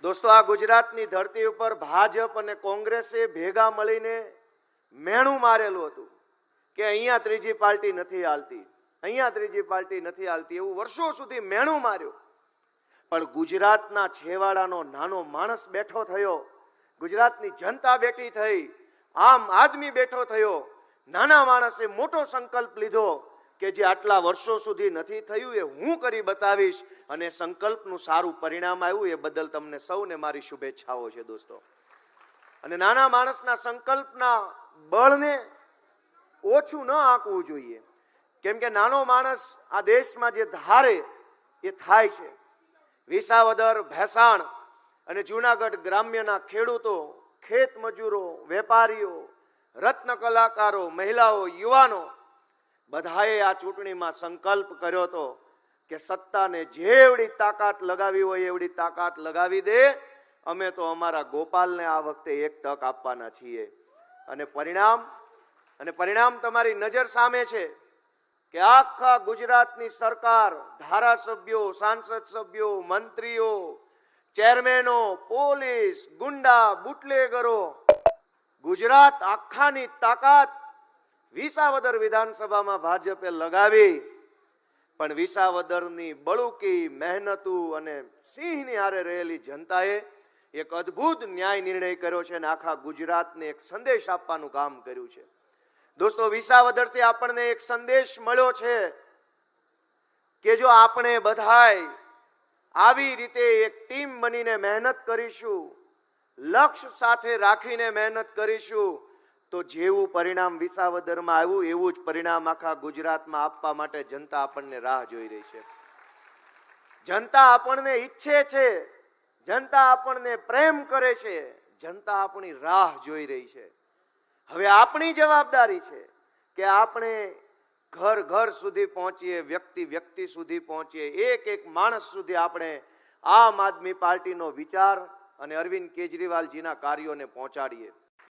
દોસ્તો, આ ગુજરાતની ધરતી ઉપર ભાજપ અને કોંગ્રેસે ભેગા મળીને મેણું મારેલું હતું કે અહીંયા ત્રીજી પાર્ટી નથી હાલતી, અહીંયા ત્રીજી પાર્ટી નથી હાલતી, એવું વર્ષો સુધી મેણું માર્યું. પણ ગુજરાતના છેવાડાનો નાનો માણસ બેઠો થયો, ગુજરાતની જનતા બેઠી થઈ, આમ આદમી બેઠો થયો. નાના માણસે મોટો સંકલ્પ લીધો કે જે આટલા વર્ષો સુધી નથી થયું એ હું કરી બતાવીશ, અને સંકલ્પનું સારું પરિણામ આવ્યું. એ બદલ તમને સૌને મારી શુભેચ્છાઓ છે દોસ્તો. અને નાના માણસના સંકલ્પના બળને ઓછું ન આંકવું જોઈએ, કેમ કે નાનો માણસ આ દેશમાં જે ધારે એ થાય છે. વિસાવદર, ભેસાણ અને જૂનાગઢ ગ્રામ્યના ખેડૂતો, ખેત મજૂરો, વેપારીઓ, રત્ન કલાકારો, મહિલાઓ, યુવાનો બધાએ આ ચૂંટણીમાં સંકલ્પ કર્યો હતો કે સત્તાને જેવડી તાકાત લગાવી હોય એવડી તાકાત લગાવી દે, અમે તો અમારા ગોપાલને આ વખતે એક તક આપવાના છીએ. અને પરિણામ તમારી નજર સામે છે કે આખા ગુજરાતની સરકાર, ધારાસભ્યો, સાંસદ સભ્યો, મંત્રીઓ, ચેરમેનો, પોલીસ, ગુંડા, બુટલેગરો, ગુજરાત આખાની તાકાત વિસાવદર વિધાનસભામાં ભાજપે લગાવી. પણ વિસાવદરની બળુકી, મહેનતુ અને સિંહની હારે રહેલી જનતાએ એક અદ્ભુત ન્યાય નિર્ણય કર્યો છે અને આખા ગુજરાતને એક સંદેશ આપવાનું કામ કર્યું છે. દોસ્તો, વિસાવદરથી આપણને એક સંદેશ મળ્યો છે કે જો આપણે બધાય આવી રીતે એક ટીમ બનીને મહેનત કરીશું, લક્ષ્ય સાથે રાખીને મહેનત કરીશું, તો જેવું પરિણામ વિસાવદરમાં આવ્યું એવું જ પરિણામ આખા ગુજરાતમાં આપવા માટે જનતા આપણને રાહ જોઈ રહી છે. જનતા આપણને ઈચ્છે છે, જનતા આપણને પ્રેમ કરે છે, જનતા આપણી રાહ જોઈ રહી છે. હવે આપણી જવાબદારી છે કે આપણે ઘર ઘર સુધી પહોંચીએ, વ્યક્તિ વ્યક્તિ સુધી પહોંચીએ, એક એક માણસ સુધી આપણે આમ આદમી પાર્ટીનો વિચાર અને અરવિંદ કેજરીવાલજીના કાર્યોને પહોંચાડીએ.